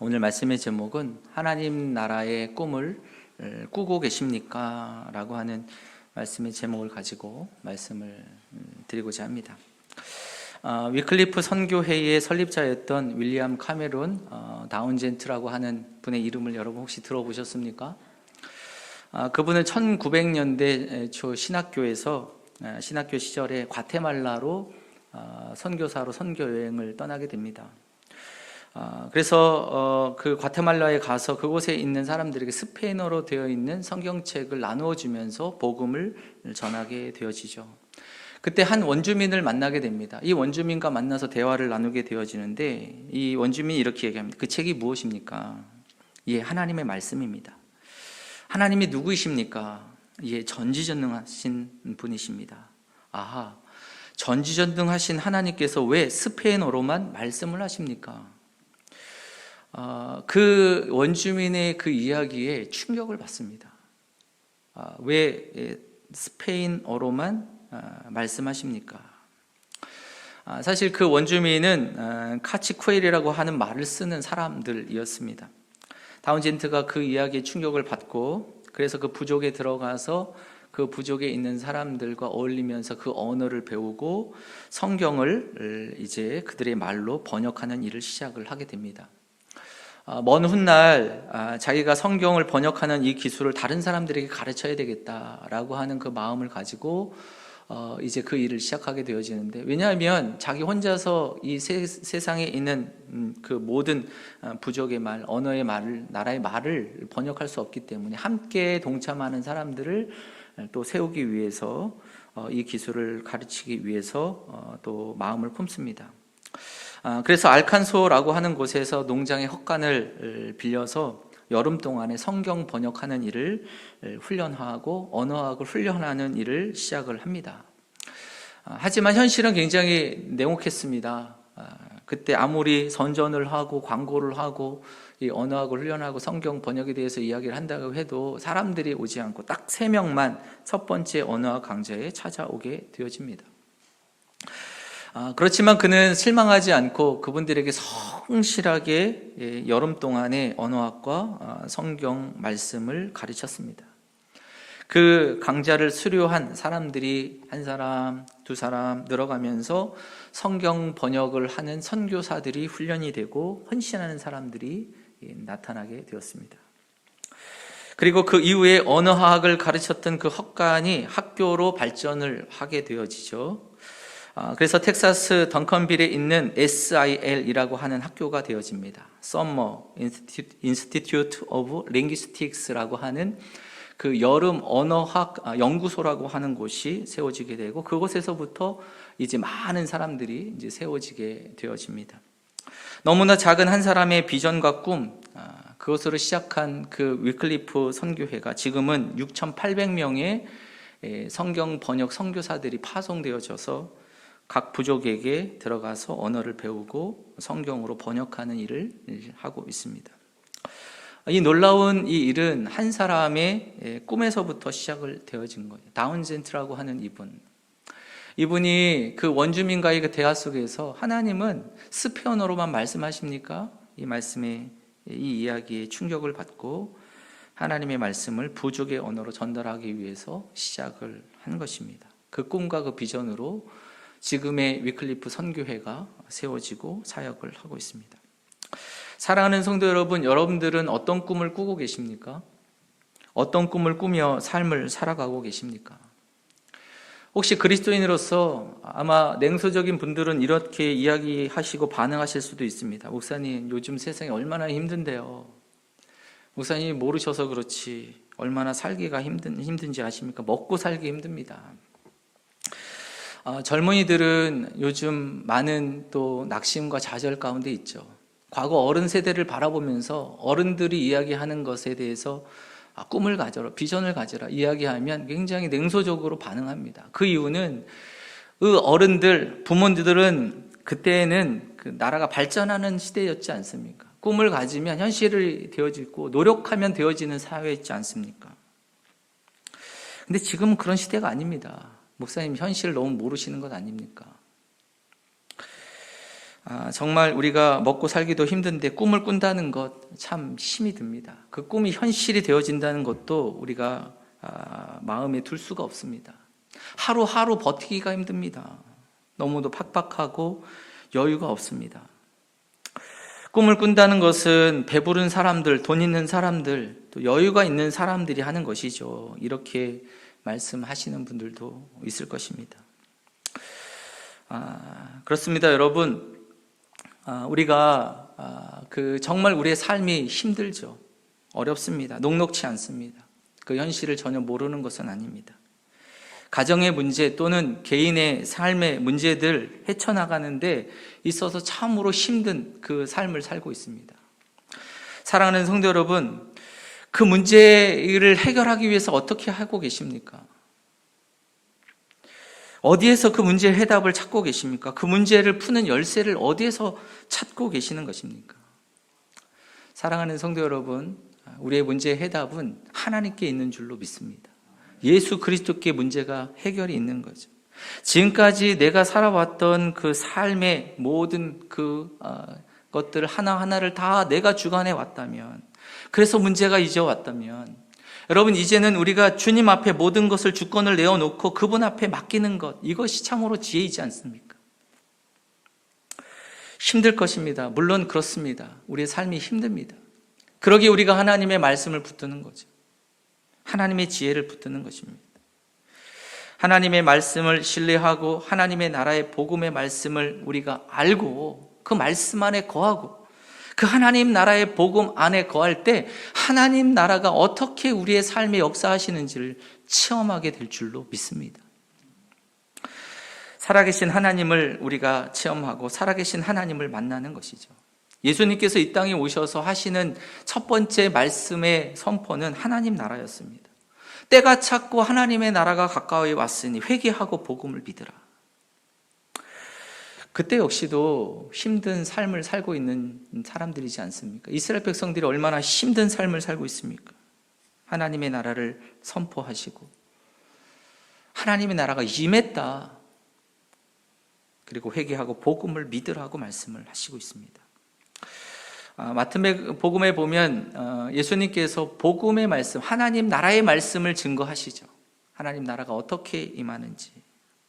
오늘 말씀의 제목은 하나님 나라의 꿈을 꾸고 계십니까? 라고 하는 말씀의 제목을 가지고 말씀을 드리고자 합니다. 위클리프 선교회의 설립자였던 윌리엄 카메론 다운젠트라고 하는 분의 이름을 여러분 혹시 들어보셨습니까? 그분은 1900년대 초 신학교에서 신학교 시절에 과테말라로 선교사로 선교여행을 떠나게 됩니다. 그래서 그 과테말라에 가서 그곳에 있는 사람들에게 스페인어로 되어 있는 성경책을 나누어 주면서 복음을 전하게 되어지죠. 그때 한 원주민을 만나게 됩니다. 이 원주민과 만나서 대화를 나누게 되어지는데 이 원주민이 이렇게 얘기합니다. 그 책이 무엇입니까? 예, 하나님의 말씀입니다. 하나님이 누구이십니까? 예, 전지전능하신 분이십니다. 아하, 전지전능하신 하나님께서 왜 스페인어로만 말씀을 하십니까? 그 원주민의 그 이야기에 충격을 받습니다. 왜 스페인어로만 말씀하십니까? 사실 그 원주민은 카치쿠엘이라고 하는 말을 쓰는 사람들이었습니다. 다운젠트가 그 이야기에 충격을 받고 그래서 그 부족에 들어가서 그 부족에 있는 사람들과 어울리면서 그 언어를 배우고 성경을 이제 그들의 말로 번역하는 일을 시작을 하게 됩니다. 먼 훗날 자기가 성경을 번역하는 이 기술을 다른 사람들에게 가르쳐야 되겠다라고 하는 그 마음을 가지고 이제 그 일을 시작하게 되어지는데, 왜냐하면 자기 혼자서 이 세상에 있는 그 모든 부족의 말, 언어의 말을, 나라의 말을 번역할 수 없기 때문에 함께 동참하는 사람들을 또 세우기 위해서 이 기술을 가르치기 위해서 또 마음을 품습니다. 그래서 알칸소라고 하는 곳에서 농장의 헛간을 빌려서 여름 동안에 성경 번역하는 일을 훈련하고 언어학을 훈련하는 일을 시작을 합니다. 하지만 현실은 굉장히 냉혹했습니다. 그때 아무리 선전을 하고 광고를 하고 이 언어학을 훈련하고 성경 번역에 대해서 이야기를 한다고 해도 사람들이 오지 않고 딱 3명만 첫 번째 언어학 강좌에 찾아오게 되어집니다. 그렇지만 그는 실망하지 않고 그분들에게 성실하게 여름 동안에 언어학과 성경 말씀을 가르쳤습니다. 그 강좌를 수료한 사람들이 한 사람, 두 사람 늘어가면서 성경 번역을 하는 선교사들이 훈련이 되고 헌신하는 사람들이 나타나게 되었습니다. 그리고 그 이후에 언어학을 가르쳤던 그 헛간이 학교로 발전을 하게 되어지죠. 그래서 텍사스 덩컨빌에 있는 SIL이라고 하는 학교가 되어집니다. Summer Institute of Linguistics라고 하는 그 여름 언어학 연구소라고 하는 곳이 세워지게 되고 그곳에서부터 이제 많은 사람들이 이제 세워지게 되어집니다. 너무나 작은 한 사람의 비전과 꿈, 그것으로 시작한 그 위클리프 선교회가 지금은 6,800명의 성경 번역 선교사들이 파송되어져서 각 부족에게 들어가서 언어를 배우고 성경으로 번역하는 일을 하고 있습니다. 이 놀라운 이 일은 한 사람의 꿈에서부터 시작을 되어진 거예요. 다운젠트라고 하는 이분이 그 원주민과의 그 대화 속에서 하나님은 스페인어로만 말씀하십니까? 이 말씀에 이 이야기에 충격을 받고 하나님의 말씀을 부족의 언어로 전달하기 위해서 시작을 한 것입니다. 그 꿈과 그 비전으로 지금의 위클리프 선교회가 세워지고 사역을 하고 있습니다. 사랑하는 성도 여러분, 여러분들은 어떤 꿈을 꾸고 계십니까? 어떤 꿈을 꾸며 삶을 살아가고 계십니까? 혹시 그리스도인으로서 아마 냉소적인 분들은 이렇게 이야기하시고 반응하실 수도 있습니다. 목사님, 요즘 세상이 얼마나 힘든데요. 목사님이 모르셔서 그렇지 얼마나 살기가 힘든지 아십니까? 먹고 살기 힘듭니다. 젊은이들은 요즘 많은 또 낙심과 좌절 가운데 있죠. 과거 어른 세대를 바라보면서 어른들이 이야기하는 것에 대해서 꿈을 가져라, 비전을 가져라 이야기하면 굉장히 냉소적으로 반응합니다. 그 이유는 그 어른들, 부모들은 그때는 그 나라가 발전하는 시대였지 않습니까? 꿈을 가지면 현실이 되어지고 노력하면 되어지는 사회였지 않습니까? 근데 지금은 그런 시대가 아닙니다. 목사님 현실을 너무 모르시는 것 아닙니까? 정말 우리가 먹고 살기도 힘든데 꿈을 꾼다는 것 참 힘이 듭니다. 그 꿈이 현실이 되어진다는 것도 우리가 마음에 둘 수가 없습니다. 하루하루 버티기가 힘듭니다. 너무도 팍팍하고 여유가 없습니다. 꿈을 꾼다는 것은 배부른 사람들, 돈 있는 사람들, 또 여유가 있는 사람들이 하는 것이죠. 이렇게 말씀하시는 분들도 있을 것입니다. 그렇습니다, 여러분. 우리가 정말 우리의 삶이 힘들죠. 어렵습니다. 녹록치 않습니다. 그 현실을 전혀 모르는 것은 아닙니다. 가정의 문제 또는 개인의 삶의 문제들 헤쳐나가는데 있어서 참으로 힘든 그 삶을 살고 있습니다. 사랑하는 성도 여러분, 그 문제를 해결하기 위해서 어떻게 하고 계십니까? 어디에서 그 문제의 해답을 찾고 계십니까? 그 문제를 푸는 열쇠를 어디에서 찾고 계시는 것입니까? 사랑하는 성도 여러분, 우리의 문제의 해답은 하나님께 있는 줄로 믿습니다. 예수 그리스도께 문제가 해결이 있는 거죠. 지금까지 내가 살아왔던 그 삶의 모든 것들 하나하나를 다 내가 주관해 왔다면, 그래서 문제가 이제 왔다면, 여러분, 이제는 우리가 주님 앞에 모든 것을 주권을 내어놓고 그분 앞에 맡기는 것, 이것이 참으로 지혜이지 않습니까? 힘들 것입니다. 물론 그렇습니다. 우리의 삶이 힘듭니다. 그러기에 우리가 하나님의 말씀을 붙드는 거죠. 하나님의 지혜를 붙드는 것입니다. 하나님의 말씀을 신뢰하고 하나님의 나라의 복음의 말씀을 우리가 알고 그 말씀 안에 거하고 그 하나님 나라의 복음 안에 거할 때 하나님 나라가 어떻게 우리의 삶에 역사하시는지를 체험하게 될 줄로 믿습니다. 살아계신 하나님을 우리가 체험하고 살아계신 하나님을 만나는 것이죠. 예수님께서 이 땅에 오셔서 하시는 첫 번째 말씀의 선포는 하나님 나라였습니다. 때가 찼고 하나님의 나라가 가까이 왔으니 회개하고 복음을 믿으라. 그때 역시도 힘든 삶을 살고 있는 사람들이지 않습니까? 이스라엘 백성들이 얼마나 힘든 삶을 살고 있습니까? 하나님의 나라를 선포하시고 하나님의 나라가 임했다. 그리고 회개하고 복음을 믿으라고 말씀을 하시고 있습니다. 마태복음에 보면 예수님께서 복음의 말씀, 하나님 나라의 말씀을 증거하시죠. 하나님 나라가 어떻게 임하는지,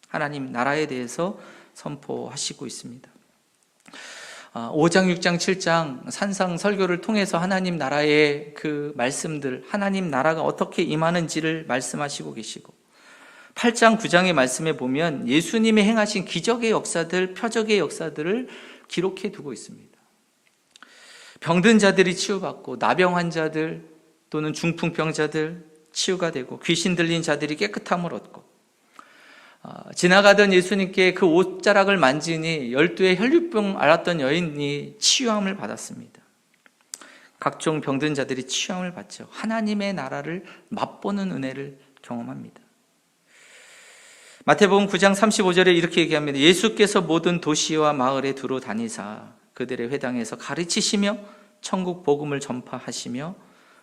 하나님 나라에 대해서 선포하시고 있습니다. 5장, 6장, 7장 산상 설교를 통해서 하나님 나라의 그 말씀들, 하나님 나라가 어떻게 임하는지를 말씀하시고 계시고 8장, 9장의 말씀에 보면 예수님이 행하신 기적의 역사들, 표적의 역사들을 기록해 두고 있습니다. 병든 자들이 치유받고 나병 환자들 또는 중풍병자들 치유가 되고 귀신 들린 자들이 깨끗함을 얻고 지나가던 예수님께 그 옷자락을 만지니 12의 혈류병 앓았던 여인이 치유함을 받았습니다. 각종 병든 자들이 치유함을 받죠. 하나님의 나라를 맛보는 은혜를 경험합니다. 마태복음 9장 35절에 이렇게 얘기합니다. 예수께서 모든 도시와 마을에 두루 다니사 그들의 회당에서 가르치시며 천국 복음을 전파하시며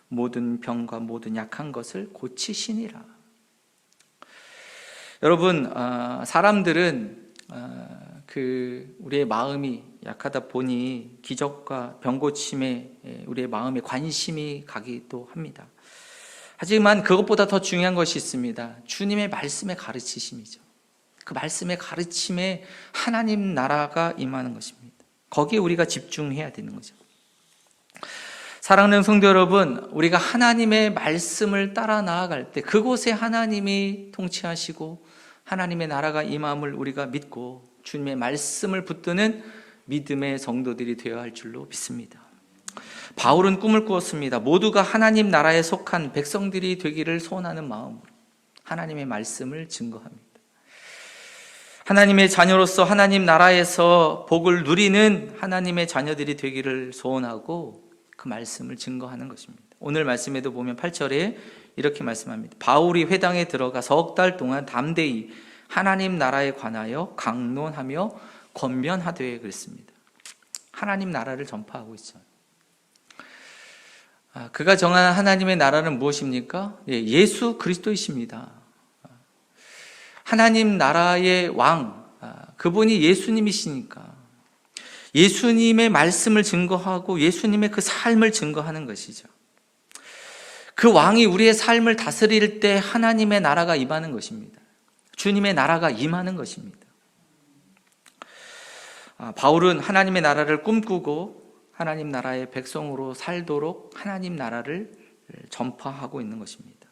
모든 병과 모든 약한 것을 고치시니라. 여러분, 사람들은 우리의 마음이 약하다 보니 기적과 병 고침에 우리의 마음에 관심이 가기도 합니다. 하지만 그것보다 더 중요한 것이 있습니다. 주님의 말씀의 가르치심이죠. 그 말씀의 가르침에 하나님 나라가 임하는 것입니다. 거기에 우리가 집중해야 되는 거죠. 사랑하는 성도 여러분, 우리가 하나님의 말씀을 따라 나아갈 때 그곳에 하나님이 통치하시고 하나님의 나라가 임함을 우리가 믿고 주님의 말씀을 붙드는 믿음의 성도들이 되어야 할 줄로 믿습니다. 바울은 꿈을 꾸었습니다. 모두가 하나님 나라에 속한 백성들이 되기를 소원하는 마음으로 하나님의 말씀을 증거합니다. 하나님의 자녀로서 하나님 나라에서 복을 누리는 하나님의 자녀들이 되기를 소원하고 그 말씀을 증거하는 것입니다. 오늘 말씀에도 보면 8절에 이렇게 말씀합니다. 바울이 회당에 들어가 석 달 동안 담대히 하나님 나라에 관하여 강론하며 권면하되 그랬습니다. 하나님 나라를 전파하고 있어요. 그가 정한 하나님의 나라는 무엇입니까? 예수 그리스도이십니다. 하나님 나라의 왕, 그분이 예수님이시니까 예수님의 말씀을 증거하고 예수님의 그 삶을 증거하는 것이죠. 그 왕이 우리의 삶을 다스릴 때 하나님의 나라가 임하는 것입니다. 주님의 나라가 임하는 것입니다. 바울은 하나님의 나라를 꿈꾸고 하나님 나라의 백성으로 살도록 하나님 나라를 전파하고 있는 것입니다.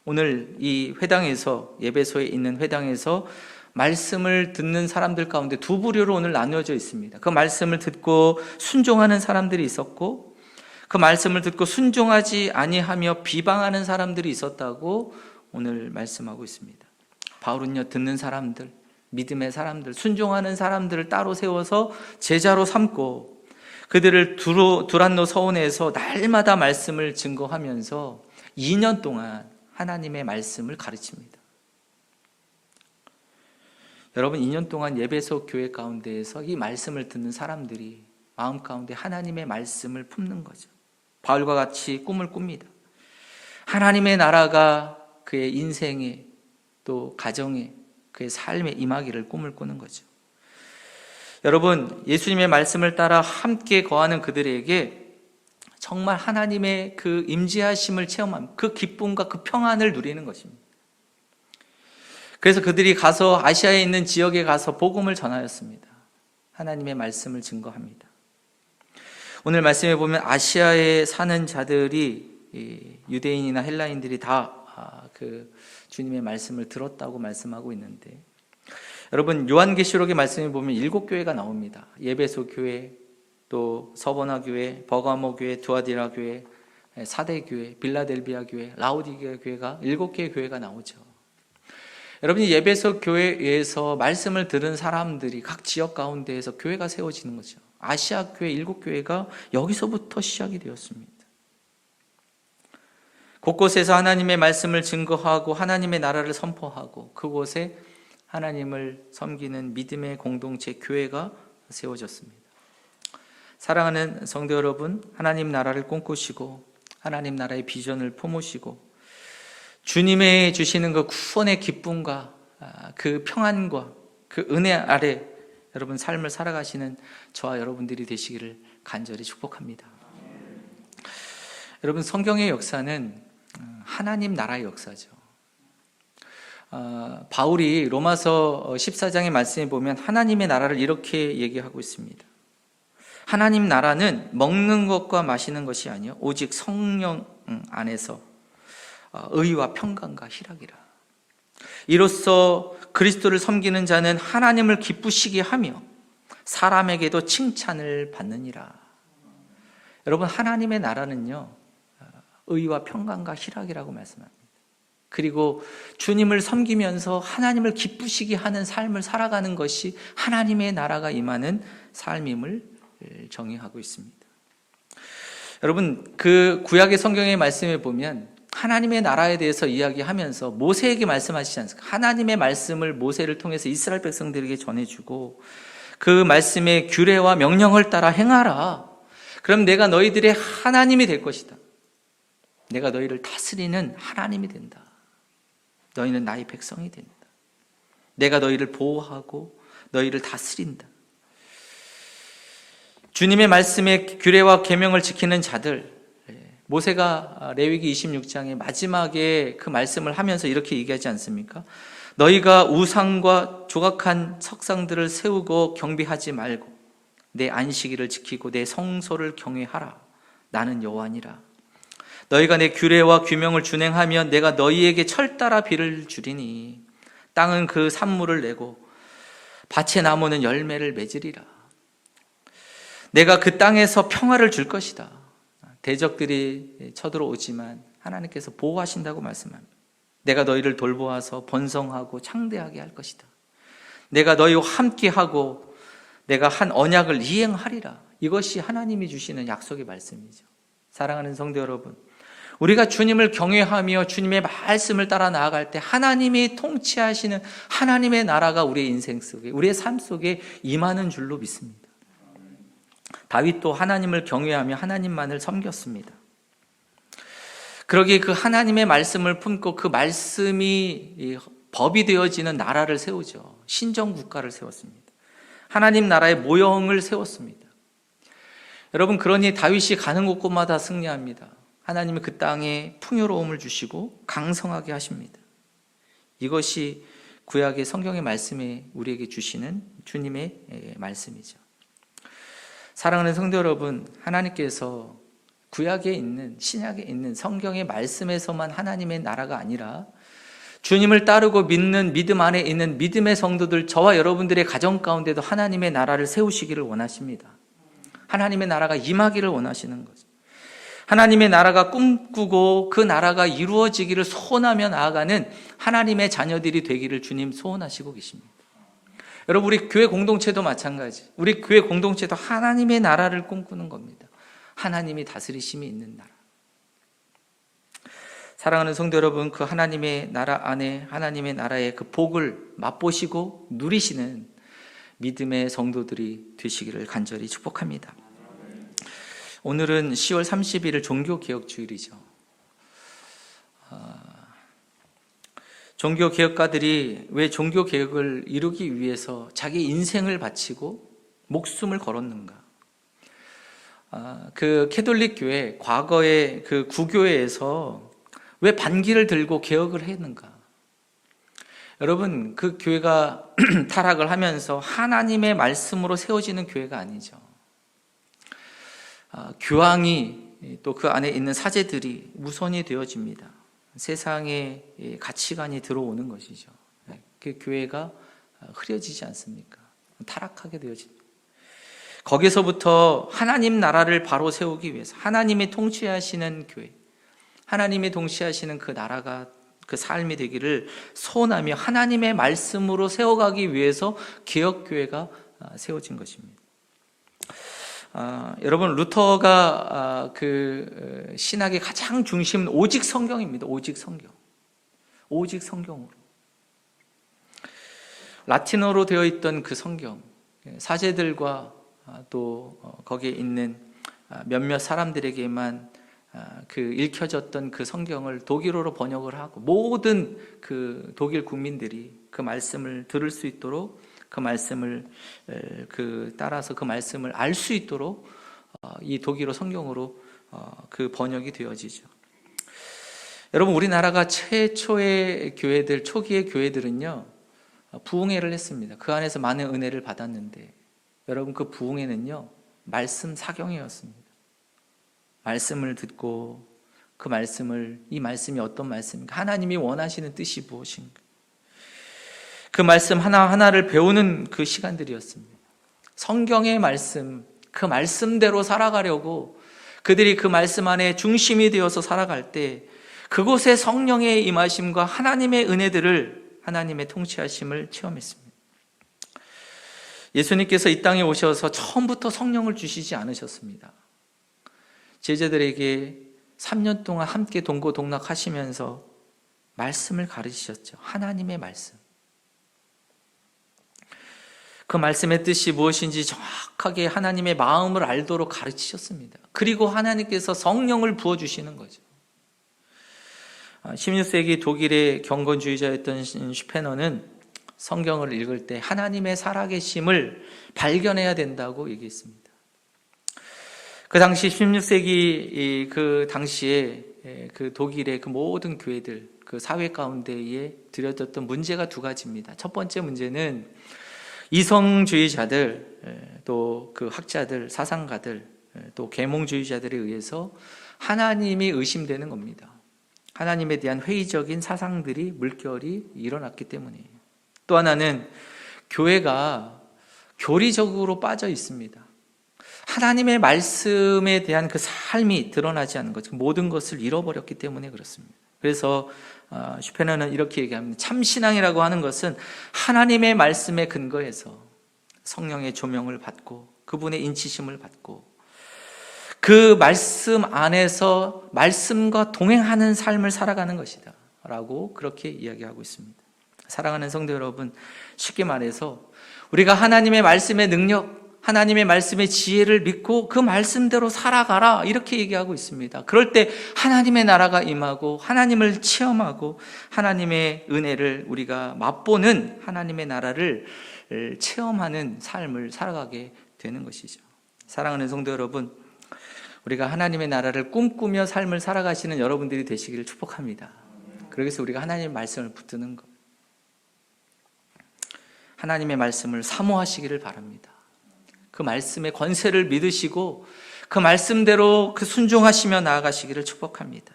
오늘 이 회당에서, 예배소에 있는 회당에서 말씀을 듣는 사람들 가운데 두 부류로 오늘 나누어져 있습니다. 그 말씀을 듣고 순종하는 사람들이 있었고, 그 말씀을 듣고 순종하지 아니하며 비방하는 사람들이 있었다고 오늘 말씀하고 있습니다. 바울은요, 듣는 사람들, 믿음의 사람들, 순종하는 사람들을 따로 세워서 제자로 삼고 그들을 두란노 서원에서 날마다 말씀을 증거하면서 2년 동안 하나님의 말씀을 가르칩니다. 여러분, 2년 동안 예배소 교회 가운데에서 이 말씀을 듣는 사람들이 마음 가운데 하나님의 말씀을 품는 거죠. 바울과 같이 꿈을 꿉니다. 하나님의 나라가 그의 인생에 또 가정에 그의 삶에 임하기를 꿈을 꾸는 거죠. 여러분, 예수님의 말씀을 따라 함께 거하는 그들에게 정말 하나님의 그 임재하심을 체험함, 그 기쁨과 그 평안을 누리는 것입니다. 그래서 그들이 가서 아시아에 있는 지역에 가서 복음을 전하였습니다. 하나님의 말씀을 증거합니다. 오늘 말씀에 보면 아시아에 사는 자들이 유대인이나 헬라인들이 다 그 주님의 말씀을 들었다고 말씀하고 있는데, 여러분, 요한계시록의 말씀에 보면 7교회가 나옵니다. 예배소 교회, 또 서버나 교회, 버가모 교회, 두아디라 교회, 사대 교회, 빌라델비아 교회, 라오디게아 교회가 7개의 교회가 나오죠. 여러분이 예배소 교회에서 말씀을 들은 사람들이 각 지역 가운데에서 교회가 세워지는 거죠. 아시아 교회 7교회가 여기서부터 시작이 되었습니다. 곳곳에서 하나님의 말씀을 증거하고 하나님의 나라를 선포하고 그곳에 하나님을 섬기는 믿음의 공동체 교회가 세워졌습니다. 사랑하는 성도 여러분, 하나님 나라를 꿈꾸시고 하나님 나라의 비전을 품으시고 주님의 주시는 그 구원의 기쁨과 그 평안과 그 은혜 아래 여러분 삶을 살아가시는 저와 여러분들이 되시기를 간절히 축복합니다. 여러분, 성경의 역사는 하나님 나라의 역사죠. 바울이 로마서 14장의 말씀에 보면 하나님의 나라를 이렇게 얘기하고 있습니다. 하나님 나라는 먹는 것과 마시는 것이 아니요 오직 성령 안에서 의와 평강과 희락이라. 이로써 그리스도를 섬기는 자는 하나님을 기쁘시게 하며 사람에게도 칭찬을 받느니라. 여러분, 하나님의 나라는요 의와 평강과 희락이라고 말씀합니다. 그리고 주님을 섬기면서 하나님을 기쁘시게 하는 삶을 살아가는 것이 하나님의 나라가 임하는 삶임을 정의하고 있습니다. 여러분, 그 구약의 성경의 말씀에 보면 하나님의 나라에 대해서 이야기하면서 모세에게 말씀하시지 않습니까? 하나님의 말씀을 모세를 통해서 이스라엘 백성들에게 전해주고 그 말씀의 규례와 명령을 따라 행하라. 그럼 내가 너희들의 하나님이 될 것이다. 내가 너희를 다스리는 하나님이 된다. 너희는 나의 백성이 된다. 내가 너희를 보호하고 너희를 다스린다. 주님의 말씀의 규례와 계명을 지키는 자들, 모세가 레위기 26장의 마지막에 그 말씀을 하면서 이렇게 얘기하지 않습니까? 너희가 우상과 조각한 석상들을 세우고 경배하지 말고 내 안식일을 지키고 내 성소를 경외하라. 나는 여호와니라. 너희가 내 규례와 규명을 준행하면 내가 너희에게 철따라 비를 주리니 땅은 그 산물을 내고 밭의 나무는 열매를 맺으리라. 내가 그 땅에서 평화를 줄 것이다. 대적들이 쳐들어오지만 하나님께서 보호하신다고 말씀합니다. 내가 너희를 돌보아서 번성하고 창대하게 할 것이다. 내가 너희와 함께하고 내가 한 언약을 이행하리라. 이것이 하나님이 주시는 약속의 말씀이죠. 사랑하는 성도 여러분, 우리가 주님을 경외하며 주님의 말씀을 따라 나아갈 때 하나님이 통치하시는 하나님의 나라가 우리의 인생 속에, 우리의 삶 속에 임하는 줄로 믿습니다. 다윗도 하나님을 경외하며 하나님만을 섬겼습니다. 그러기에 그 하나님의 말씀을 품고 그 말씀이 법이 되어지는 나라를 세우죠. 신정국가를 세웠습니다. 하나님 나라의 모형을 세웠습니다. 여러분, 그러니 다윗이 가는 곳곳마다 승리합니다. 하나님이 그 땅에 풍요로움을 주시고 강성하게 하십니다. 이것이 구약의 성경의 말씀에 우리에게 주시는 주님의 말씀이죠. 사랑하는 성도 여러분, 하나님께서 구약에 있는, 신약에 있는 성경의 말씀에서만 하나님의 나라가 아니라 주님을 따르고 믿는 믿음 안에 있는 믿음의 성도들, 저와 여러분들의 가정 가운데도 하나님의 나라를 세우시기를 원하십니다. 하나님의 나라가 임하기를 원하시는 거죠. 하나님의 나라가 꿈꾸고 그 나라가 이루어지기를 소원하며 나아가는 하나님의 자녀들이 되기를 주님 소원하시고 계십니다. 여러분, 우리 교회 공동체도 마찬가지. 우리 교회 공동체도 하나님의 나라를 꿈꾸는 겁니다. 하나님이 다스리심이 있는 나라. 사랑하는 성도 여러분, 그 하나님의 나라 안에 하나님의 나라의 그 복을 맛보시고 누리시는 믿음의 성도들이 되시기를 간절히 축복합니다. 오늘은 10월 30일 종교개혁주일이죠. 종교개혁가들이 왜 종교개혁을 이루기 위해서 자기 인생을 바치고 목숨을 걸었는가? 그 캐톨릭 교회, 과거의 그 구교회에서 왜 반기를 들고 개혁을 했는가? 여러분, 그 교회가 타락을 하면서 하나님의 말씀으로 세워지는 교회가 아니죠. 교황이 또 그 안에 있는 사제들이 우선이 되어집니다. 세상의 가치관이 들어오는 것이죠. 그 교회가 흐려지지 않습니까? 타락하게 되어집니다. 거기서부터 하나님 나라를 바로 세우기 위해서 하나님이 통치하시는 교회, 하나님이 통치하시는 그 나라가, 그 삶이 되기를 소원하며 하나님의 말씀으로 세워가기 위해서 개혁교회가 세워진 것입니다. 여러분, 루터가 그 신학의 가장 중심은 오직 성경입니다. 오직 성경. 오직 성경으로. 라틴어로 되어 있던 그 성경, 사제들과 또 거기에 있는 몇몇 사람들에게만 그 읽혀졌던 그 성경을 독일어로 번역을 하고 모든 그 독일 국민들이 그 말씀을 들을 수 있도록, 그 말씀을 따라서 그 말씀을 알 수 있도록 이 독일어 성경으로 그 번역이 되어지죠. 여러분, 우리나라가 최초의 교회들, 초기의 교회들은요, 부흥회를 했습니다. 그 안에서 많은 은혜를 받았는데, 여러분, 그 부흥회는요, 말씀 사경회였습니다. 말씀을 듣고 그 말씀을, 이 말씀이 어떤 말씀인가, 하나님이 원하시는 뜻이 무엇인가, 그 말씀 하나하나를 배우는 그 시간들이었습니다. 성경의 말씀, 그 말씀대로 살아가려고 그들이 그 말씀 안에 중심이 되어서 살아갈 때 그곳에 성령의 임하심과 하나님의 은혜들을, 하나님의 통치하심을 체험했습니다. 예수님께서 이 땅에 오셔서 처음부터 성령을 주시지 않으셨습니다. 제자들에게 3년 동안 함께 동고동락하시면서 말씀을 가르치셨죠. 하나님의 말씀. 그 말씀의 뜻이 무엇인지 정확하게 하나님의 마음을 알도록 가르치셨습니다. 그리고 하나님께서 성령을 부어주시는 거죠. 16세기 독일의 경건주의자였던 슈페너는 성경을 읽을 때 하나님의 살아계심을 발견해야 된다고 얘기했습니다. 그 당시 16세기 그 당시에 그 독일의 그 모든 교회들, 그 사회 가운데에 들여졌던 문제가 두 가지입니다. 첫 번째 문제는 이성주의자들, 또 그 학자들, 사상가들, 또 계몽주의자들에 의해서 하나님이 의심되는 겁니다. 하나님에 대한 회의적인 사상들이, 물결이 일어났기 때문이에요. 또 하나는 교회가 교리적으로 빠져 있습니다. 하나님의 말씀에 대한 그 삶이 드러나지 않는 것, 모든 것을 잃어버렸기 때문에 그렇습니다. 그래서 슈페너는 이렇게 얘기합니다. 참신앙이라고 하는 것은 하나님의 말씀에 근거해서 성령의 조명을 받고 그분의 인치심을 받고 그 말씀 안에서 말씀과 동행하는 삶을 살아가는 것이다 라고 그렇게 이야기하고 있습니다. 사랑하는 성도 여러분, 쉽게 말해서 우리가 하나님의 말씀의 능력, 하나님의 말씀의 지혜를 믿고 그 말씀대로 살아가라 이렇게 얘기하고 있습니다. 그럴 때 하나님의 나라가 임하고 하나님을 체험하고 하나님의 은혜를 우리가 맛보는 하나님의 나라를 체험하는 삶을 살아가게 되는 것이죠. 사랑하는 성도 여러분, 우리가 하나님의 나라를 꿈꾸며 삶을 살아가시는 여러분들이 되시기를 축복합니다. 그래서 우리가 하나님의 말씀을 붙드는 것, 하나님의 말씀을 사모하시기를 바랍니다. 그 말씀의 권세를 믿으시고 그 말씀대로 그 순종하시며 나아가시기를 축복합니다.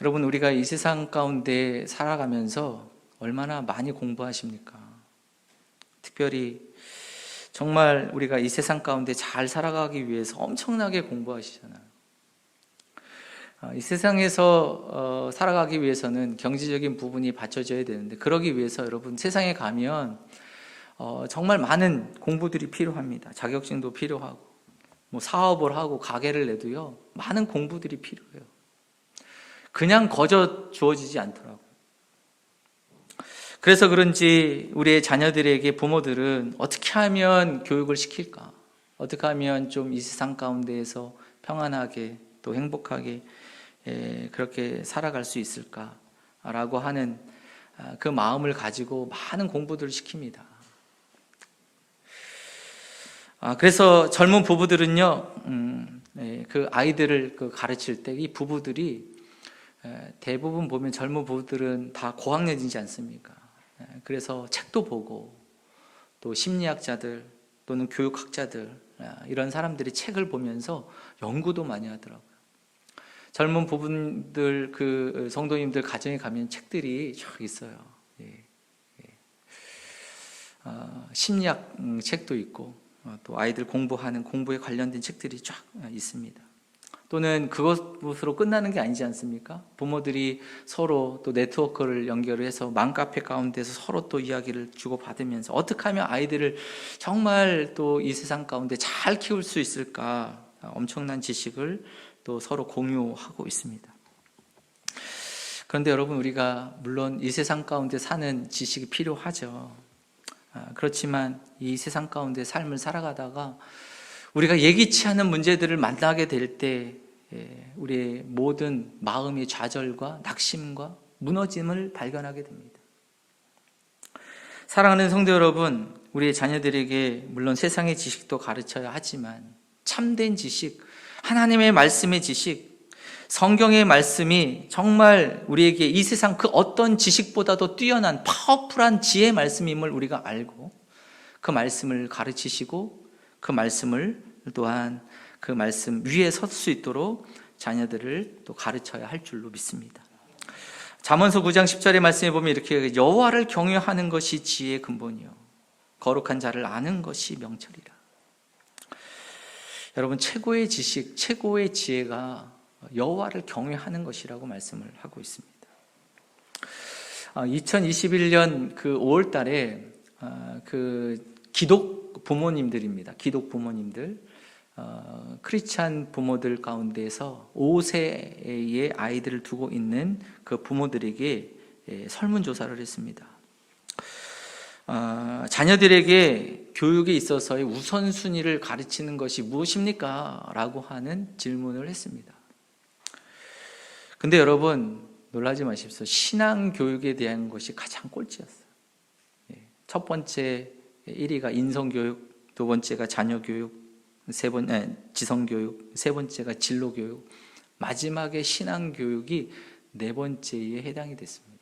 여러분, 우리가 이 세상 가운데 살아가면서 얼마나 많이 공부하십니까? 특별히 정말 우리가 이 세상 가운데 잘 살아가기 위해서 엄청나게 공부하시잖아요. 이 세상에서 살아가기 위해서는 경제적인 부분이 받쳐져야 되는데, 그러기 위해서 여러분 세상에 가면 정말 많은 공부들이 필요합니다. 자격증도 필요하고, 뭐 사업을 하고 가게를 내도요, 많은 공부들이 필요해요. 그냥 거저 주어지지 않더라고요. 그래서 그런지 우리의 자녀들에게 부모들은 어떻게 하면 교육을 시킬까? 어떻게 하면 좀 이 세상 가운데에서 평안하게 또 행복하게 그렇게 살아갈 수 있을까라고 하는 그 마음을 가지고 많은 공부들을 시킵니다. 그래서 젊은 부부들은요, 그 아이들을 가르칠 때 이 부부들이 대부분 보면 젊은 부부들은 다 고학년이지 않습니까? 그래서 책도 보고 또 심리학자들 또는 교육학자들 이런 사람들이 책을 보면서 연구도 많이 하더라고요. 젊은 부분들 그 성도님들 가정에 가면 책들이 쫙 있어요. 심리학 책도 있고 또 아이들 공부하는 공부에 관련된 책들이 쫙 있습니다. 또는 그것으로 끝나는 게 아니지 않습니까? 부모들이 서로 또 네트워크를 연결을 해서 맘카페 가운데서 서로 또 이야기를 주고받으면서 어떻게 하면 아이들을 정말 또 이 세상 가운데 잘 키울 수 있을까, 엄청난 지식을 또 서로 공유하고 있습니다. 그런데 여러분, 우리가 물론 이 세상 가운데 사는 지식이 필요하죠. 그렇지만 이 세상 가운데 삶을 살아가다가 우리가 예기치 않은 문제들을 만나게 될 때 우리의 모든 마음의 좌절과 낙심과 무너짐을 발견하게 됩니다. 사랑하는 성도 여러분, 우리의 자녀들에게 물론 세상의 지식도 가르쳐야 하지만 참된 지식, 하나님의 말씀의 지식, 성경의 말씀이 정말 우리에게 이 세상 그 어떤 지식보다도 뛰어난 파워풀한 지혜의 말씀임을 우리가 알고 그 말씀을 가르치시고 그 말씀을 또한 그 말씀 위에 설 수 있도록 자녀들을 또 가르쳐야 할 줄로 믿습니다. 잠언서 9장 10절의 말씀에 보면 이렇게 여호와를 경외하는 것이 지혜의 근본이요 거룩한 자를 아는 것이 명철이라. 여러분, 최고의 지식, 최고의 지혜가 여호와를 경외하는 것이라고 말씀을 하고 있습니다. 2021년 그 5월 달에 그 기독 부모님들입니다. 기독 부모님들, 크리스찬 부모들 가운데서 5세의 아이들을 두고 있는 그 부모들에게 설문조사를 했습니다. 자녀들에게 교육에 있어서의 우선순위를 가르치는 것이 무엇입니까? 라고 하는 질문을 했습니다. 근데 여러분, 놀라지 마십시오. 신앙교육에 대한 것이 가장 꼴찌였어요. 첫 번째 1위가 인성교육, 두 번째가 자녀교육, 지성교육, 세 번째가 진로교육, 마지막에 신앙교육이 네 번째에 해당이 됐습니다.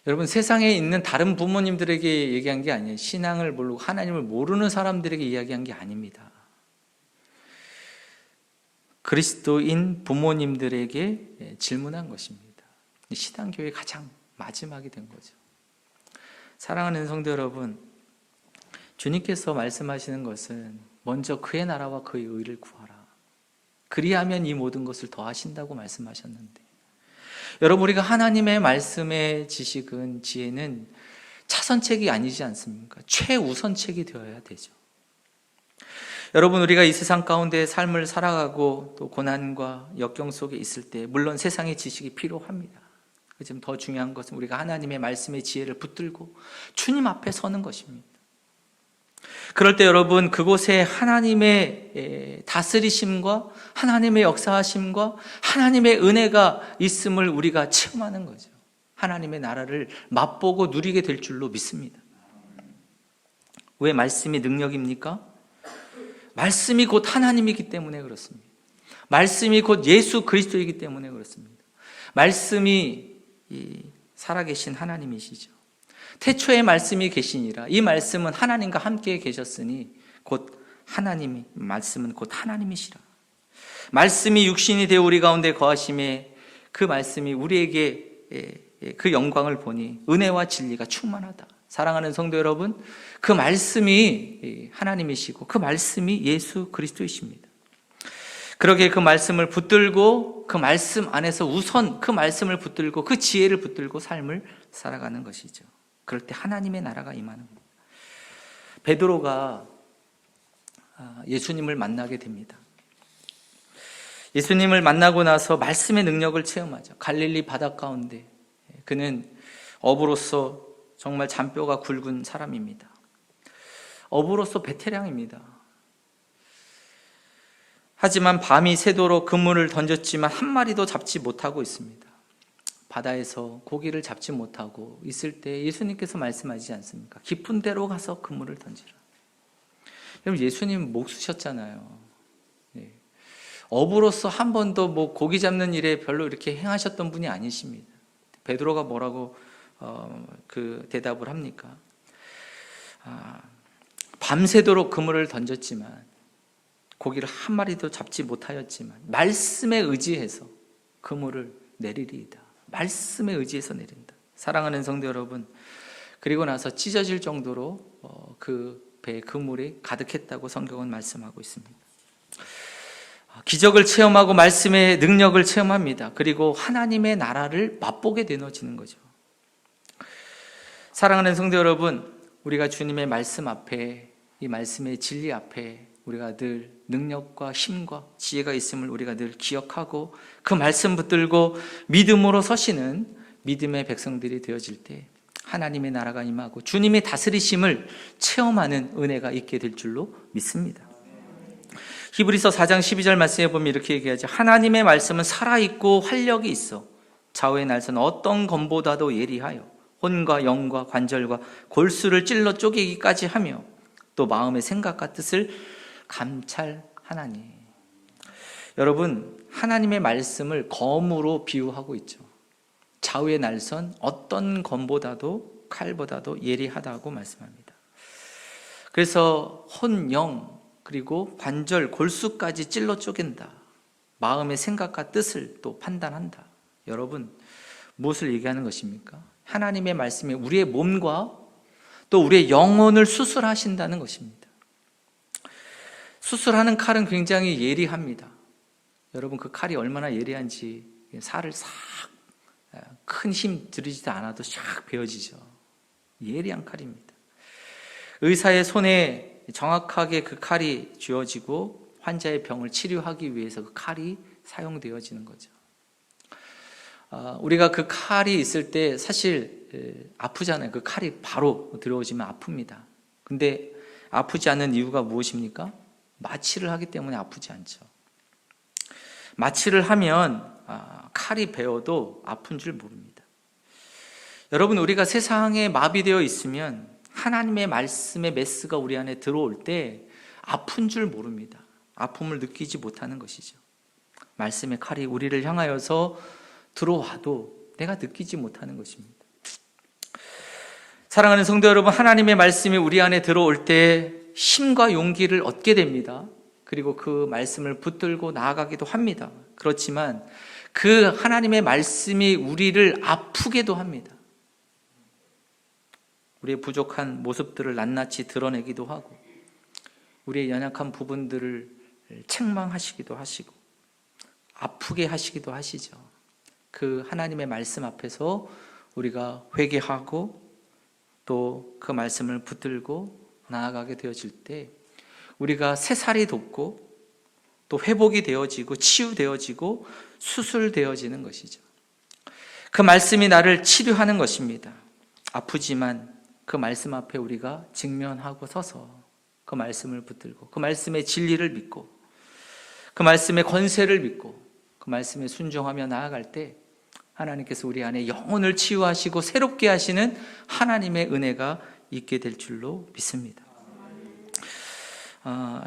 여러분, 세상에 있는 다른 부모님들에게 얘기한 게 아니에요. 신앙을 모르고 하나님을 모르는 사람들에게 이야기한 게 아닙니다. 그리스도인 부모님들에게 질문한 것입니다. 신앙교육의 가장 마지막이 된 거죠. 사랑하는 성도 여러분, 주님께서 말씀하시는 것은 먼저 그의 나라와 그의 의를 구하라. 그리하면 이 모든 것을 더하신다고 말씀하셨는데, 여러분, 우리가 하나님의 말씀의 지식은, 지혜는 차선책이 아니지 않습니까? 최우선책이 되어야 되죠. 여러분, 우리가 이 세상 가운데 삶을 살아가고 또 고난과 역경 속에 있을 때 물론 세상의 지식이 필요합니다. 지금 더 중요한 것은 우리가 하나님의 말씀의 지혜를 붙들고 주님 앞에 서는 것입니다. 그럴 때 여러분, 그곳에 하나님의 다스리심과 하나님의 역사하심과 하나님의 은혜가 있음을 우리가 체험하는 거죠. 하나님의 나라를 맛보고 누리게 될 줄로 믿습니다. 왜 말씀이 능력입니까? 말씀이 곧 하나님이기 때문에 그렇습니다. 말씀이 곧 예수 그리스도이기 때문에 그렇습니다. 말씀이 살아계신 하나님이시죠. 태초에 말씀이 계시니라. 이 말씀은 하나님과 함께 계셨으니 곧 하나님이, 말씀은 곧 하나님이시라. 말씀이 육신이 되어 우리 가운데 거하심에 그 말씀이 우리에게 그 영광을 보니 은혜와 진리가 충만하다. 사랑하는 성도 여러분, 그 말씀이 하나님이시고 그 말씀이 예수 그리스도이십니다. 그러기에 그 말씀을 붙들고 그 말씀 안에서 우선 그 말씀을 붙들고 그 지혜를 붙들고 삶을 살아가는 것이죠. 그럴 때 하나님의 나라가 임하는 겁니다. 베드로가 예수님을 만나게 됩니다. 예수님을 만나고 나서 말씀의 능력을 체험하죠. 갈릴리 바다 가운데 그는 어부로서 정말 잔뼈가 굵은 사람입니다. 어부로서 베테랑입니다. 하지만 밤이 새도록 그물을 던졌지만 한 마리도 잡지 못하고 있습니다. 바다에서 고기를 잡지 못하고 있을 때 예수님께서 말씀하시지 않습니까? 깊은 데로 가서 그물을 던지라. 여러분, 예수님 목 쓰셨잖아요. 어부로서 한 번도 고기 잡는 일에 별로 이렇게 행하셨던 분이 아니십니다. 베드로가 뭐라고 그 대답을 합니까? 밤새도록 그물을 던졌지만 고기를 한 마리도 잡지 못하였지만 말씀에 의지해서 그물을 내리리이다. 말씀에 의지해서 내린다. 사랑하는 성도 여러분, 그리고 나서 찢어질 정도로 그 배에 그물이 가득했다고 성경은 말씀하고 있습니다. 기적을 체험하고 말씀의 능력을 체험합니다. 그리고 하나님의 나라를 맛보게 되어지는 거죠. 사랑하는 성도 여러분, 우리가 주님의 말씀 앞에, 이 말씀의 진리 앞에 우리가 늘 능력과 힘과 지혜가 있음을 우리가 늘 기억하고 그 말씀 붙들고 믿음으로 서시는 믿음의 백성들이 되어질 때 하나님의 나라가 임하고 주님의 다스리심을 체험하는 은혜가 있게 될 줄로 믿습니다. 히브리서 4장 12절 말씀에 보면 이렇게 얘기하죠. 하나님의 말씀은 살아있고 활력이 있어 좌우의 날선 어떤 검보다도 예리하여 혼과 영과 관절과 골수를 찔러 쪼개기까지 하며 또 마음의 생각과 뜻을 감찰하나니. 여러분, 하나님의 말씀을 검으로 비유하고 있죠. 좌우의 날선 어떤 검보다도 칼보다도 예리하다고 말씀합니다. 그래서 혼, 영, 그리고 관절, 골수까지 찔러 쪼갠다. 마음의 생각과 뜻을 또 판단한다. 여러분, 무엇을 얘기하는 것입니까? 하나님의 말씀이 우리의 몸과 또 우리의 영혼을 수술하신다는 것입니다. 수술하는 칼은 굉장히 예리합니다. 여러분, 그 칼이 얼마나 예리한지 살을 싹 큰 힘 들이지도 않아도 샥 베어지죠. 예리한 칼입니다. 의사의 손에 정확하게 그 칼이 쥐어지고 환자의 병을 치료하기 위해서 그 칼이 사용되어지는 거죠. 우리가 그 칼이 있을 때 사실 아프잖아요. 그 칼이 바로 들어오지면 아픕니다. 근데 아프지 않은 이유가 무엇입니까? 마취를 하기 때문에 아프지 않죠. 마취를 하면 칼이 베어도 아픈 줄 모릅니다. 여러분, 우리가 세상에 마비되어 있으면 하나님의 말씀의 메스가 우리 안에 들어올 때 아픈 줄 모릅니다. 아픔을 느끼지 못하는 것이죠. 말씀의 칼이 우리를 향하여서 들어와도 내가 느끼지 못하는 것입니다. 사랑하는 성도 여러분, 하나님의 말씀이 우리 안에 들어올 때 힘과 용기를 얻게 됩니다. 그리고 그 말씀을 붙들고 나아가기도 합니다. 그렇지만 그 하나님의 말씀이 우리를 아프게도 합니다. 우리의 부족한 모습들을 낱낱이 드러내기도 하고 우리의 연약한 부분들을 책망하시기도 하시고 아프게 하시기도 하시죠. 그 하나님의 말씀 앞에서 우리가 회개하고 또 그 말씀을 붙들고 나아가게 되어질 때 우리가 새살이 돋고 또 회복이 되어지고 치유되어지고 수술되어지는 것이죠. 그 말씀이 나를 치료하는 것입니다. 아프지만 그 말씀 앞에 우리가 직면하고 서서 그 말씀을 붙들고 그 말씀의 진리를 믿고 그 말씀의 권세를 믿고 그 말씀에 순종하며 나아갈 때 하나님께서 우리 안에 영혼을 치유하시고 새롭게 하시는 하나님의 은혜가 있게 될 줄로 믿습니다.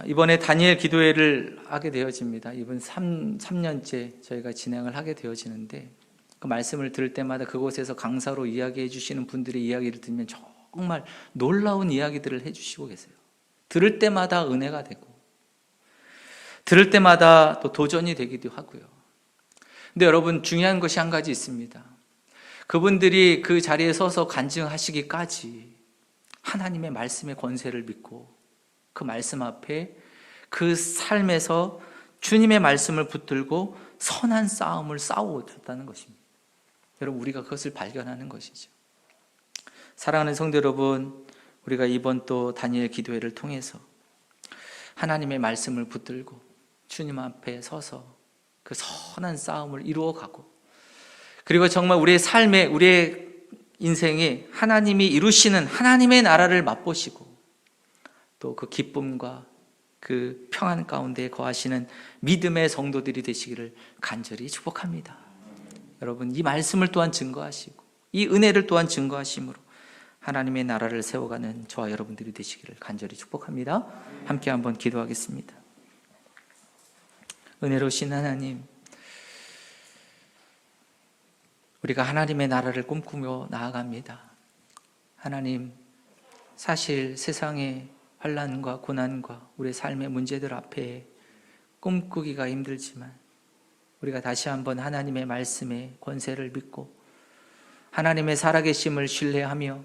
이번에 다니엘 기도회를 하게 되어집니다. 이번 3년째 저희가 진행을 하게 되어지는데, 그 말씀을 들을 때마다 그곳에서 강사로 이야기해 주시는 분들의 이야기를 들으면 정말 놀라운 이야기들을 해주시고 계세요. 들을 때마다 은혜가 되고, 들을 때마다 또 도전이 되기도 하고요. 근데 여러분, 중요한 것이 한 가지 있습니다. 그분들이 그 자리에 서서 간증하시기까지 하나님의 말씀의 권세를 믿고 그 말씀 앞에 그 삶에서 주님의 말씀을 붙들고 선한 싸움을 싸워오셨다는 것입니다. 여러분, 우리가 그것을 발견하는 것이죠. 사랑하는 성도 여러분, 우리가 이번 또 다니엘 기도회를 통해서 하나님의 말씀을 붙들고 주님 앞에 서서 그 선한 싸움을 이루어가고, 그리고 정말 우리의 삶에, 우리의 인생에 하나님이 이루시는 하나님의 나라를 맛보시고 또 그 기쁨과 그 평안 가운데 거하시는 믿음의 성도들이 되시기를 간절히 축복합니다. 여러분, 이 말씀을 또한 증거하시고 이 은혜를 또한 증거하심으로 하나님의 나라를 세워가는 저와 여러분들이 되시기를 간절히 축복합니다. 함께 한번 기도하겠습니다. 은혜로우신 하나님, 우리가 하나님의 나라를 꿈꾸며 나아갑니다. 하나님, 사실 세상의 환난과 고난과 우리의 삶의 문제들 앞에 꿈꾸기가 힘들지만 우리가 다시 한번 하나님의 말씀의 권세를 믿고 하나님의 살아계심을 신뢰하며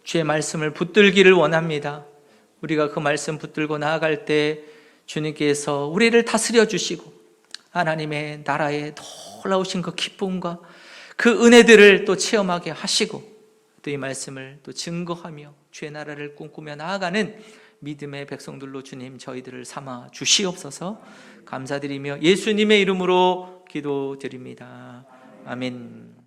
주의 말씀을 붙들기를 원합니다. 우리가 그 말씀 붙들고 나아갈 때 주님께서 우리를 다스려 주시고 하나님의 나라에 놀라우신 그 기쁨과 그 은혜들을 또 체험하게 하시고 또 이 말씀을 또 증거하며 주의 나라를 꿈꾸며 나아가는 믿음의 백성들로 주님 저희들을 삼아 주시옵소서. 감사드리며 예수님의 이름으로 기도드립니다. 아멘.